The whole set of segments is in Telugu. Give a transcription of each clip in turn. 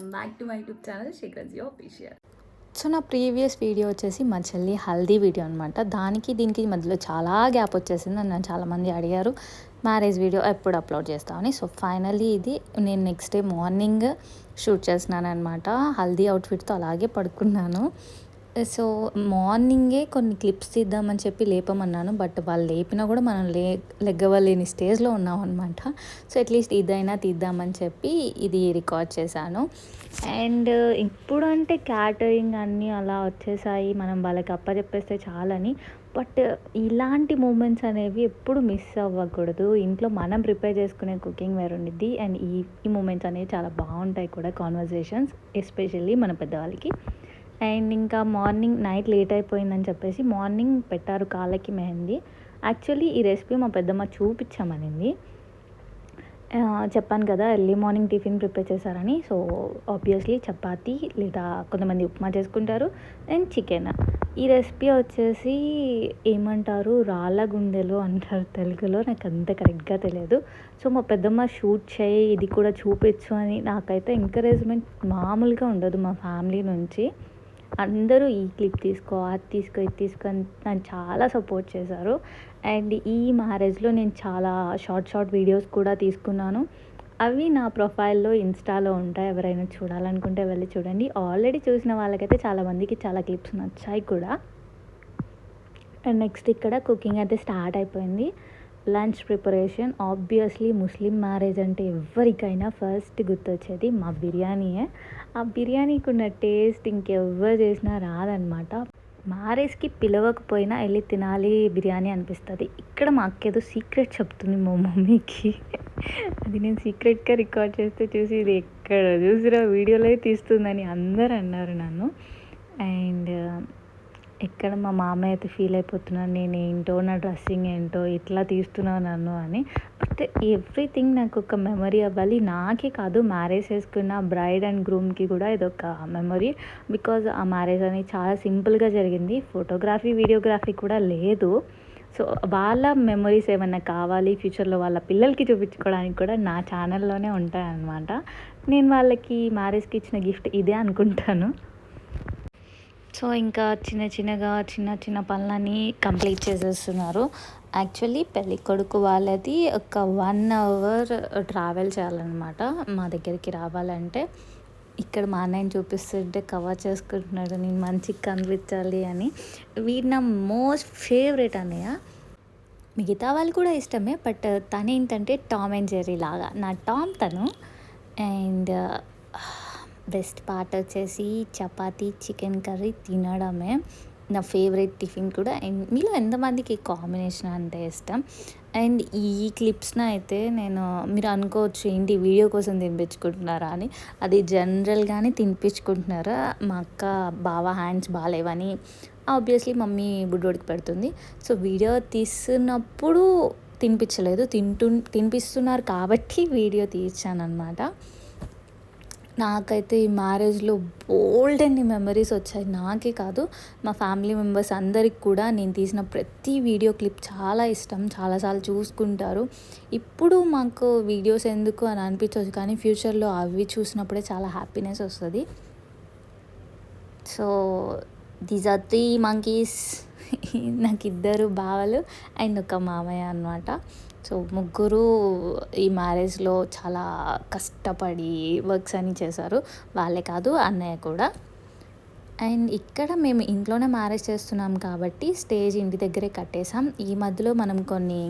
Welcome back to my YouTube channel Shekhar official. So నా ప్రీవియస్ వీడియో వచ్చేసి మా చెల్లి హల్దీ వీడియో అనమాట. దానికి దీనికి మధ్యలో చాలా గ్యాప్ వచ్చేసింది. నన్ను చాలామంది అడిగారు మ్యారేజ్ వీడియో ఎప్పుడు అప్లోడ్ చేస్తామని. సో ఫైనల్లీ ఇది నేను నెక్స్ట్ డే మార్నింగ్ షూట్ చేస్తున్నాను అనమాట. హల్దీ అవుట్ఫిట్తో అలాగే పడుకున్నాను. సో మార్నింగే కొన్ని క్లిప్స్ తీద్దామని చెప్పి లేపమన్నాను. బట్ వాళ్ళు లేపినా కూడా మనం లెగ్గవలేని స్టేజ్లో ఉన్నాం అనమాట. సో అట్లీస్ట్ ఇదైనా తీద్దామని చెప్పి ఇది రికార్డ్ చేశాను. అండ్ ఇప్పుడు అంటే క్యాటరింగ్ అన్నీ అలా వచ్చేసాయి, మనం వాళ్ళకి అప్పచెప్పేస్తే చాలని. బట్ ఇలాంటి మూమెంట్స్ అనేవి ఎప్పుడు మిస్ అవ్వకూడదు. ఇంట్లో మనం ప్రిపేర్ చేసుకునే కుకింగ్ వేరు ఉండిద్ది. అండ్ ఈ మూమెంట్స్ అనేవి చాలా బాగుంటాయి కూడా, కాన్వర్జేషన్స్ ఎస్పెషల్లీ మన పెద్దవాళ్ళకి. అండ్ ఇంకా నైట్ లేట్ అయిపోయిందని చెప్పేసి మార్నింగ్ పెట్టారు కాళ్ళకి మెహందీ. యాక్చువల్లీ ఈ రెసిపీ మా పెద్దమ్మ చూపించామనింది. చెప్పాను కదా ఎర్లీ మార్నింగ్ టిఫిన్ ప్రిపేర్ చేశారని. సో ఆబ్వియస్లీ చపాతీ లేదా కొంతమంది ఉప్మా చేసుకుంటారు అండ్ చికెన్. ఈ రెసిపీ వచ్చేసి ఏమంటారు, రాళ్ళ గుండెలు అంటారు తెలుగులో, నాకు అంత కరెక్ట్గా తెలియదు. సో మా పెద్దమ్మ షూట్ చేయి, ఇది కూడా చూపించు అని. నాకైతే ఎంకరేజ్మెంట్ మామూలుగా ఉండదు మా ఫ్యామిలీ నుంచి. అందరూ ఈ క్లిప్ తీసుకో, అది తీసుకో, ఇది తీసుకో అని నన్ను చాలా సపోర్ట్ చేశారు. అండ్ ఈ మ్యారేజ్లో నేను చాలా షార్ట్ వీడియోస్ కూడా తీసుకున్నాను. అవి నా ప్రొఫైల్లో ఇన్స్టాలో ఉంటాయి. ఎవరైనా చూడాలనుకుంటే వెళ్ళి చూడండి. ఆల్రెడీ చూసిన వాళ్ళకైతే చాలామందికి చాలా క్లిప్స్ నచ్చాయి కూడా. అండ్ నెక్స్ట్ ఇక్కడ కుకింగ్ అయితే స్టార్ట్ అయిపోయింది. Lunch preparation. ఆబ్వియస్లీ ముస్లిం మ్యారేజ్ అంటే ఎవరికైనా ఫస్ట్ గుర్తొచ్చేది మా బిర్యానీయే. ఆ బిర్యానీకి ఉన్న టేస్ట్ ఇంకెవ్వరు చేసినా రాదనమాట. మ్యారేజ్కి పిలవకపోయినా వెళ్ళి తినాలి బిర్యానీ అనిపిస్తుంది. ఇక్కడ మా అక్క ఏదో సీక్రెట్ చెప్తుంది మా మమ్మీకి. అది నేను సీక్రెట్గా రికార్డ్ చేస్తే చూసి ఇది ఎక్కడ చూసిరా వీడియోలో తీస్తుందని అందరు అన్నారు నన్ను. అండ్ ఇక్కడ మా మామయ్య అయితే ఫీల్ అయిపోతున్నాను, నేను ఏంటో నా డ్రెస్సింగ్ ఏంటో ఇట్లా తీస్తున్నావు నన్ను అని. బట్ ఎవ్రీథింగ్ నాకు ఒక మెమరీ అవ్వాలి. నాకే కాదు, మ్యారేజ్ చేసుకున్న బ్రైడ్ అండ్ గ్రూమ్కి కూడా ఇదొక మెమరీ. బికాజ్ ఆ మ్యారేజ్ అనేది చాలా సింపుల్గా జరిగింది. ఫోటోగ్రఫీ వీడియోగ్రఫీ కూడా లేదు. సో వాళ్ళ మెమరీస్ ఏమైనా కావాలి ఫ్యూచర్లో వాళ్ళ పిల్లలకి చూపించుకోవడానికి కూడా నా ఛానల్లోనే ఉంటాయన్నమాట. నేను వాళ్ళకి మ్యారేజ్కి ఇచ్చిన గిఫ్ట్ ఇదే అనుకుంటాను. సో ఇంకా చిన్న పనులని కంప్లీట్ చేసేస్తున్నారు. యాక్చువల్లీ పెళ్ళికొడుకు వాళ్ళది ఒక 1 అవర్ ట్రావెల్ చేయాలన్నమాట మా దగ్గరికి రావాలంటే. ఇక్కడ మా అన్నయ్యని చూపిస్తుంటే కవర్ చేసుకుంటున్నాడు, నేను మంచిగా కనిపించాలి అని. వీడు నా మోస్ట్ ఫేవరెట్ అన్నయ్య. మిగతా వాళ్ళు కూడా ఇష్టమే, బట్ తను ఏంటంటే టామ్ అండ్ జెర్రీ లాగా నా టామ్ తను. అండ్ బెస్ట్ పార్ట్ వచ్చేసి చపాతీ చికెన్ కర్రీ తినడమే. నా ఫేవరెట్ టిఫిన్ కూడా. అండ్ మీలో ఎంతమందికి కాంబినేషన్ అంటే ఇష్టం? అండ్ ఈ క్లిప్స్ని అయితే మీరు అనుకోవచ్చు ఏంటి వీడియో కోసం తినిపించుకుంటున్నారా అని. అది జనరల్గానే తినిపించుకుంటున్నారా. మా అక్క బావ హ్యాండ్స్ బాగాలేవని ఆబ్వియస్లీ మమ్మీ బుడ్డోడికి పెడుతుంది. సో వీడియో తీస్తున్నప్పుడు తినిపిస్తున్నారు కాబట్టి వీడియో తీర్చాను అనమాట. నాకైతే ఈ మ్యారేజ్లో బోల్డ్ అన్ని మెమరీస్ వచ్చాయి. నాకే కాదు, మా ఫ్యామిలీ మెంబర్స్ అందరికి కూడా నేను తీసిన ప్రతి వీడియో క్లిప్ చాలా ఇష్టం. చాలాసార్లు చూసుకుంటారు. ఇప్పుడు మాకు వీడియోస్ ఎందుకు అని అనిపించవచ్చు, కానీ ఫ్యూచర్లో అవి చూసినప్పుడే చాలా హ్యాపీనెస్ వస్తుంది. So these are 3 monkeys. నాకు 2 బావలు అండ్ ఒక మామయ్య అనమాట. సో ముగ్గురు ఈ మ్యారేజ్లో చాలా కష్టపడి వర్క్స్ అని చేశారు. వాళ్ళే కాదు అన్నయ్య కూడా. అండ్ ఇక్కడ మేము ఇంట్లోనే మ్యారేజ్ చేస్తున్నాం కాబట్టి స్టేజ్ ఇంటి దగ్గరే కట్టేసాం. ఈ మధ్యలో మనం కొన్ని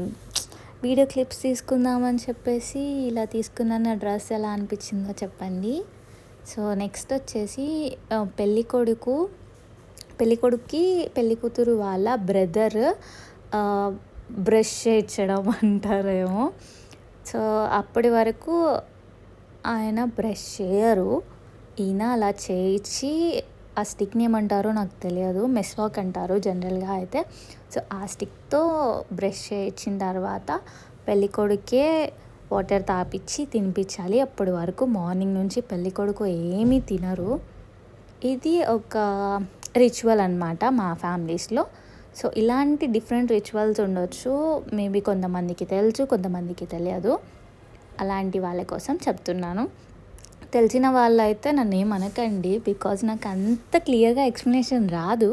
వీడియో క్లిప్స్ తీసుకుందామని చెప్పేసి ఇలా తీసుకున్నాను. నా డ్రెస్ ఎలా అనిపించిందో చెప్పండి. సో నెక్స్ట్ వచ్చేసి పెళ్ళికొడుక్కి పెళ్ళికూతురు వాళ్ళ బ్రదర్ బ్రష్ చేయించడం అంటారేమో. సో అప్పటి వరకు ఆయన బ్రష్ చేయరు, ఈయన అలా చేయించి ఆ స్టిక్ని ఏమంటారో నాకు తెలియదు, మెస్వాక్ అంటారు జనరల్గా అయితే. సో ఆ స్టిక్తో బ్రష్ చేయించిన తర్వాత పెళ్ళికొడుకే వాటర్ తాపించి తినిపించాలి. అప్పటి వరకు మార్నింగ్ నుంచి పెళ్ళికొడుకు ఏమీ తినరు. ఇది ఒక రిచువల్ అనమాట మా ఫ్యామిలీస్లో. సో ఇలాంటి డిఫరెంట్ రిచువల్స్ ఉండొచ్చు. మేబీ కొంతమందికి తెలుసు, కొంతమందికి తెలియదు. అలాంటి వాళ్ళ కోసం చెప్తున్నాను. తెలిసిన వాళ్ళైతే నన్ను ఏమనకండి, బికాజ్ నాకు అంత క్లియర్గా ఎక్స్ప్లెనేషన్ రాదు.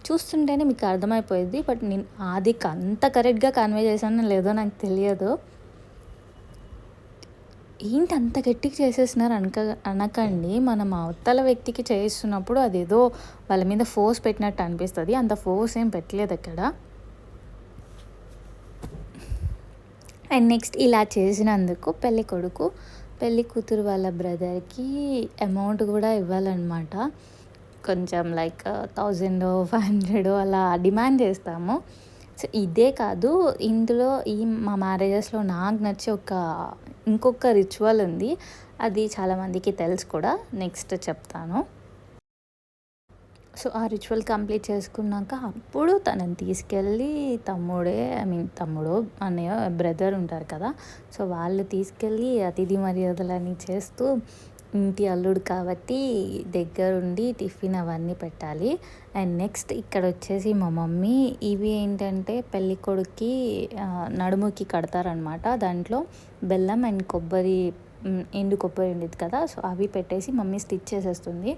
చూస్తుంటేనే మీకు అర్థమైపోయింది. బట్ నేను అది అంత కరెక్ట్గా కన్వే చేశానో లేదో నాకు తెలియదు. ఏంటి అంత గట్టిగా చేసేసినారు అనకండి. మనం అవతల వ్యక్తికి చేస్తున్నప్పుడు అదేదో వాళ్ళ మీద ఫోర్స్ పెట్టినట్టు అనిపిస్తుంది. అంత ఫోర్స్ ఏం పెట్టలేదు అక్కడ. అండ్ నెక్స్ట్ ఇలా చేసినందుకు పెళ్ళి కూతురు వాళ్ళ బ్రదర్కి అమౌంట్ కూడా ఇవ్వాలన్నమాట. కొంచెం లైక్ 1,500 అలా డిమాండ్ చేస్తాము. సో ఇదే కాదు, ఇందులో మా మ్యారేజెస్లో నాకు నచ్చే ఇంకొక రిచువల్ ఉంది. అది చాలామందికి తెలుసు కూడా, నెక్స్ట్ చెప్తాను. సో ఆ రిచువల్ కంప్లీట్ చేసుకున్నాక అప్పుడు తనని తీసుకెళ్ళి తమ్ముడు అన్నయ్య బ్రదర్ ఉంటారు కదా, సో వాళ్ళు తీసుకెళ్ళి అతిథి మర్యాదలని చేస్తూ, ఇంటి అల్లుడు కాబట్టి దగ్గరుండి టిఫిన్ అవన్నీ పెట్టాలి. అండ్ నెక్స్ట్ ఇక్కడ వచ్చేసి మా మమ్మీ ఇవి ఏంటంటే పెళ్ళి కొడుక్కి నడుముకి కడతారనమాట. దాంట్లో బెల్లం అండ్ ఎండు కొబ్బరి ఉండేది కదా, సో అవి పెట్టేసి మమ్మీ స్టిచ్ చేసేస్తుంది.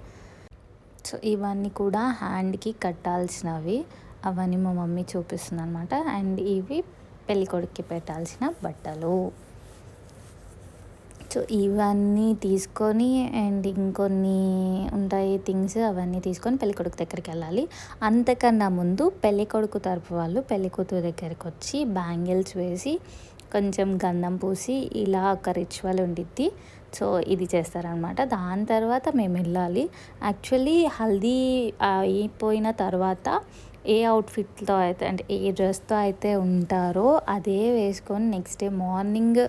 సో ఇవన్నీ కూడా హ్యాండ్కి కట్టాల్సినవి, అవన్నీ మా మమ్మీ చూపిస్తుంది అనమాట. అండ్ ఇవి పెళ్ళికొడుక్కి పెట్టాల్సిన బట్టలు. సో ఇవన్నీ తీసుకొని అండ్ ఇంకొన్ని ఉంటాయి థింగ్స్, అవన్నీ తీసుకొని పెళ్ళికొడుకు దగ్గరికి వెళ్ళాలి. అంతకన్నా ముందు పెళ్ళికొడుకు తరపు వాళ్ళు పెళ్ళికూతురు దగ్గరికి వచ్చి బ్యాంగిల్స్ వేసి కొంచెం గంధం పూసి ఇలా ఒక రిచువల్ ఉండిద్ది. సో ఇది చేస్తారనమాట. దాని తర్వాత మేము వెళ్ళాలి. యాక్చువల్లీ హల్దీ అయిపోయిన తర్వాత ఏ అవుట్ఫిట్తో అయితే, అంటే ఏ డ్రెస్తో అయితే ఉంటారో అదే వేసుకొని నెక్స్ట్ డే మార్నింగ్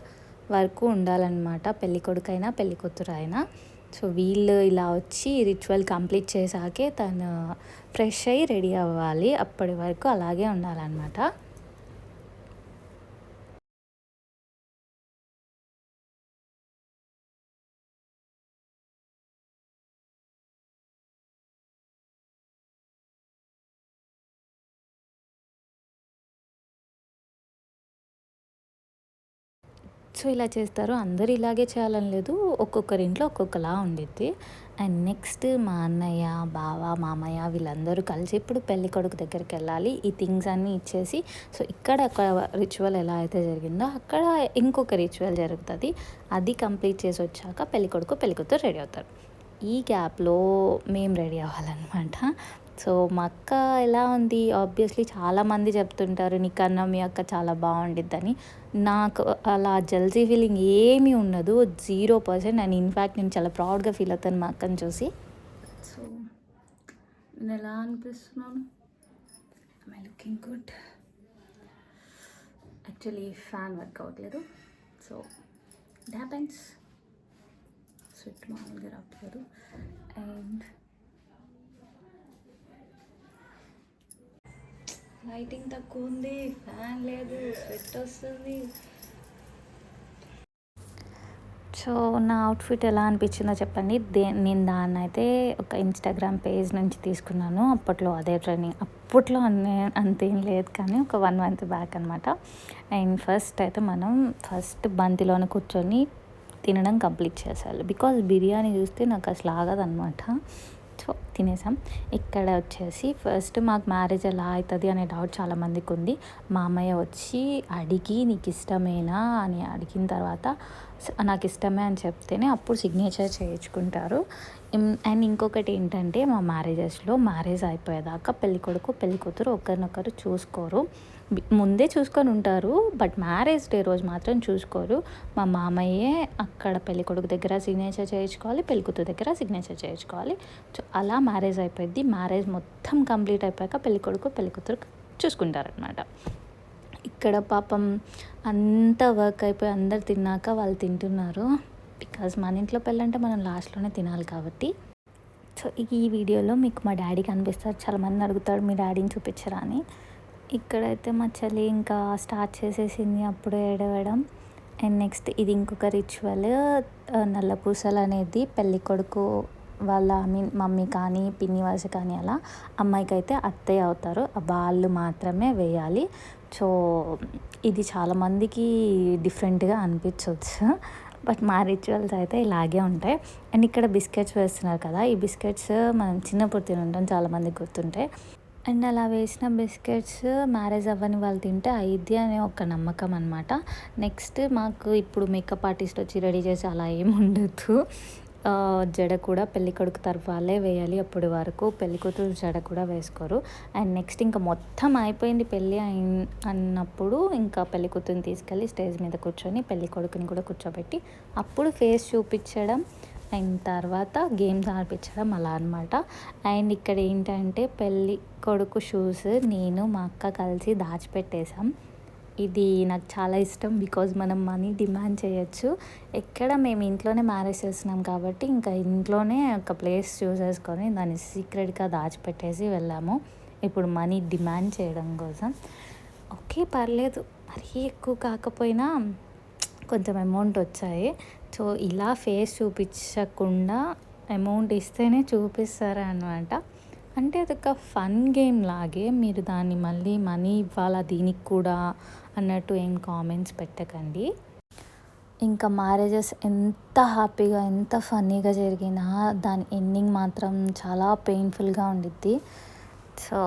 వరకు ఉండాలన్నమాట, పెళ్ళికొడుకైనా పెళ్ళికూతురు అయినా. సో వీళ్ళు ఇలా వచ్చి రిచువల్ కంప్లీట్ చేశాకే తను ఫ్రెష్ అయ్యి రెడీ అవ్వాలి. అప్పటి వరకు అలాగే ఉండాలన్నమాట. సో ఇలా చేస్తారు. అందరూ ఇలాగే చేయాలని లేదు, ఒక్కొక్కరి ఇంట్లో ఒక్కొక్కలా ఉండిద్ది. అండ్ నెక్స్ట్ మా అన్నయ్య, బావ, మామయ్య వీళ్ళందరూ కలిసి ఇప్పుడు పెళ్ళికొడుకు దగ్గరికి వెళ్ళాలి. ఈ థింగ్స్ అన్నీ ఇచ్చేసి, సో ఇక్కడ ఒక రిచువల్ ఎలా అయితే జరిగిందో అక్కడ ఇంకొక రిచువల్ జరుగుతుంది. అది కంప్లీట్ చేసి వచ్చాక పెళ్ళికొడుకు పెళ్ళికూతురు రెడీ అవుతారు. ఈ గ్యాప్లో మేము రెడీ అవ్వాలన్నమాట. సో మా అక్క ఎలా ఉంది, ఆబ్వియస్లీ చాలామంది చెప్తుంటారు నీకన్నా మీ అక్క చాలా బాగుండిద్దని. నాకు అలా జెల్సీ ఫీలింగ్ ఏమీ ఉండదు, 0%. అండ్ ఇన్ఫ్యాక్ట్ నేను చాలా ప్రౌడ్గా ఫీల్ అవుతాను మా అక్కని చూసి. సో నేను ఎలా అనిపిస్తున్నాను, I looking good. Actually fan work అవ్వట్లేదు, సో ఇట్ హ్యాపెన్స్. స్వెట్ మామూలుగా రావట్లేదు. అండ్ లైటింగ్ తక్కువ ఉంది, ఫ్యాన్ లేదు, స్వెట్ వస్తుంది. సో నా అవుట్ఫిట్ ఎలా అనిపించిందో చెప్పండి. నేను దాన్ని అయితే ఒక ఇన్స్టాగ్రామ్ పేజ్ నుంచి తీసుకున్నాను. అప్పట్లో అదే ట్రెండింగ్. అప్పట్లో అంతేం లేదు కానీ ఒక 1 month బ్యాక్ అనమాట. అండ్ ఫస్ట్ అయితే మనం బంతిలోనే కూర్చొని తినడం కంప్లీట్ చేసేయాలి. బికాజ్ బిర్యానీ చూస్తే నాకు అసలు ఆగదనమాట. సో తినేసాం. ఇక్కడ వచ్చేసి ఫస్ట్ మాకు మ్యారేజ్ ఎలా అవుతుంది అనే డౌట్ చాలామందికి ఉంది. మా అమ్మయ్య వచ్చి అడిగి నీకు ఇష్టమేనా అని అడిగిన తర్వాత నాకు ఇష్టమే అని చెప్తేనే అప్పుడు సిగ్నేచర్ చేయించుకుంటారు. అండ్ ఇంకొకటి ఏంటంటే మా మ్యారేజెస్లో మ్యారేజ్ అయిపోయేదాకా పెళ్ళికొడుకు పెళ్ళికూతురు ఒకరినొకరు చూసుకోరు. ముందే చూసుకొని ఉంటారు, బట్ మ్యారేజ్ డే రోజు మాత్రం చూసుకోరు. మా మామయ్యే అక్కడ పెళ్ళికొడుకు దగ్గర సిగ్నేచర్ చేయించుకోవాలి, పెళ్ళికూతురు దగ్గర సిగ్నేచర్ చేయించుకోవాలి. సో అలా మ్యారేజ్ అయిపోయింది. మ్యారేజ్ మొత్తం కంప్లీట్ అయిపోయాక పెళ్ళికొడుకు పెళ్ళికూతురు చూసుకుంటారనమాట. ఇక్కడ పాపం అంతా వర్క్ అయిపోయి అందరు తిన్నాక వాళ్ళు తింటున్నారు. బికాజ్ మన ఇంట్లో పెళ్ళంటే మనం లాస్ట్లోనే తినాలి కాబట్టి. సో ఈ వీడియోలో మీకు మా డాడీ కనిపిస్తారు. చాలామంది అడుగుతాడు మీ డాడీని చూపించరా అని. ఇక్కడైతే మా చెల్లి ఇంకా స్టార్ట్ చేసేసింది అప్పుడే ఏడవడం. అండ్ నెక్స్ట్ ఇది ఇంకొక రిచువల్, నల్ల పూసలు అనేది పెళ్ళికొడుకు వాళ్ళ మమ్మీ కానీ పిన్ని వరుస కానీ అలా, అమ్మాయికి అయితే అత్తయ్య అవుతారు, వాళ్ళు మాత్రమే వేయాలి. సో ఇది చాలామందికి డిఫరెంట్గా అనిపించవచ్చు. బట్ మా రిచువల్స్ అయితే ఇలాగే ఉంటాయి. అండ్ ఇక్కడ బిస్కెట్స్ వేస్తున్నారు కదా, ఈ బిస్కెట్స్ మనం చిన్నప్పుడు తినుంటాం, చాలామందికి గుర్తుంటాయి. అండ్ అలా వేసిన బిస్కెట్స్ మ్యారేజ్ అవ్వని వాళ్ళు తింటే అయిద్ది అనే ఒక నమ్మకం అనమాట. నెక్స్ట్ మాకు ఇప్పుడు మేకప్ ఆర్టిస్ట్ వచ్చి రెడీ చేసి అలా ఏమి ఉండదు. జడ కూడా పెళ్ళికొడుకు తరఫు వాళ్ళే వేయాలి, అప్పటి వరకు పెళ్ళికూతురు జడ కూడా వేసుకోరు. అండ్ నెక్స్ట్ ఇంకా మొత్తం అయిపోయింది పెళ్ళి అన్నప్పుడు ఇంకా పెళ్ళికూతురిని తీసుకెళ్ళి స్టేజ్ మీద కూర్చొని పెళ్ళికొడుకుని కూడా కూర్చోబెట్టి అప్పుడు ఫేస్ చూపించడం అండ్ తర్వాత గేమ్స్ ఆడిపించడం అలా అనమాట. అండ్ ఇక్కడ ఏంటంటే పెళ్ళి కొడుకు షూస్ నేను మా అక్క కలిసి దాచిపెట్టేసాం. ఇది నాకు చాలా ఇష్టం, బికాజ్ మనం మనీ డిమాండ్ చేయొచ్చు. ఎక్కడ మేము ఇంట్లోనే మ్యారేజ్ చేస్తున్నాం కాబట్టి ఇంకా ఇంట్లోనే ఒక ప్లేస్ చూసేసుకొని దాన్ని సీక్రెట్గా దాచిపెట్టేసి వెళ్ళాము ఇప్పుడు మనీ డిమాండ్ చేయడం కోసం. ఓకే, పర్లేదు, మరీ ఎక్కువ కాకపోయినా కొంచెం అమౌంట్ వచ్చాయి. సో ఇలా ఫేస్ చూపించకుండా అమౌంట్ ఇస్తేనే చూపిస్తారా అనమాట. అంటే అదొక ఫన్ గేమ్ లాగే, మీరు దాన్ని మళ్ళీ మనీ ఇవ్వాలా దీనికి కూడా అన్నట్టు ఏం కామెంట్స్ పెట్టకండి. ఇంకా మ్యారేజెస్ ఎంత హ్యాపీగా ఎంత ఫన్నీగా జరిగినా దాని ఎండింగ్ మాత్రం చాలా పెయిన్ఫుల్గా ఉండిద్ది. సో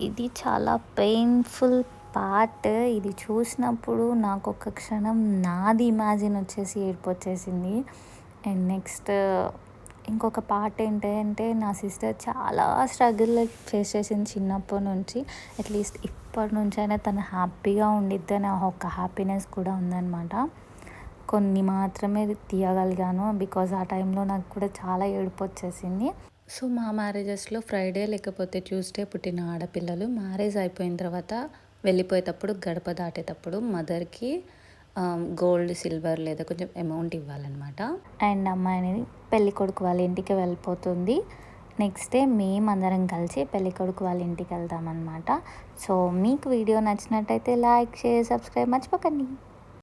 ఇది చాలా పెయిన్ఫుల్ పార్ట్. ఇది చూసినప్పుడు నాకు ఒక క్షణం నాది ఇమాజిన్ వచ్చేసి ఏడుపు వచ్చేసింది. అండ్ నెక్స్ట్ ఇంకొక పార్ట్ ఏంటంటే నా సిస్టర్ చాలా స్ట్రగుల్ ఫేస్ చేసింది చిన్నప్పటి నుంచి. అట్లీస్ట్ ఇప్పటి నుంచైనా తను హ్యాపీగా ఉండిద్ది అనే ఒక హ్యాపీనెస్ కూడా ఉందన్నమాట. కొన్ని మాత్రమే తీయగలిగాను, బికాజ్ ఆ టైంలో నాకు కూడా చాలా ఏడుపు వచ్చేసింది. సో మా మ్యారేజెస్లో ఫ్రైడే లేకపోతే ట్యూస్డే పుట్టిన ఆడపిల్లలు మ్యారేజ్ అయిపోయిన తర్వాత వెళ్ళిపోయేటప్పుడు గడప దాటేటప్పుడు మదర్కి గోల్డ్, సిల్వర్ లేదా కొంచెం అమౌంట్ ఇవ్వాలన్నమాట. అండ్ అమ్మాయి అనేది పెళ్ళి కొడుకు వాళ్ళ ఇంటికి వెళ్ళిపోతుంది. నెక్స్ట్ డే మేమందరం కలిసి పెళ్ళి కొడుకు వాళ్ళ ఇంటికి వెళ్తామన్నమాట. సో మీకు వీడియో నచ్చినట్టయితే లైక్, షేర్, సబ్స్క్రైబ్ మర్చిపోకండి.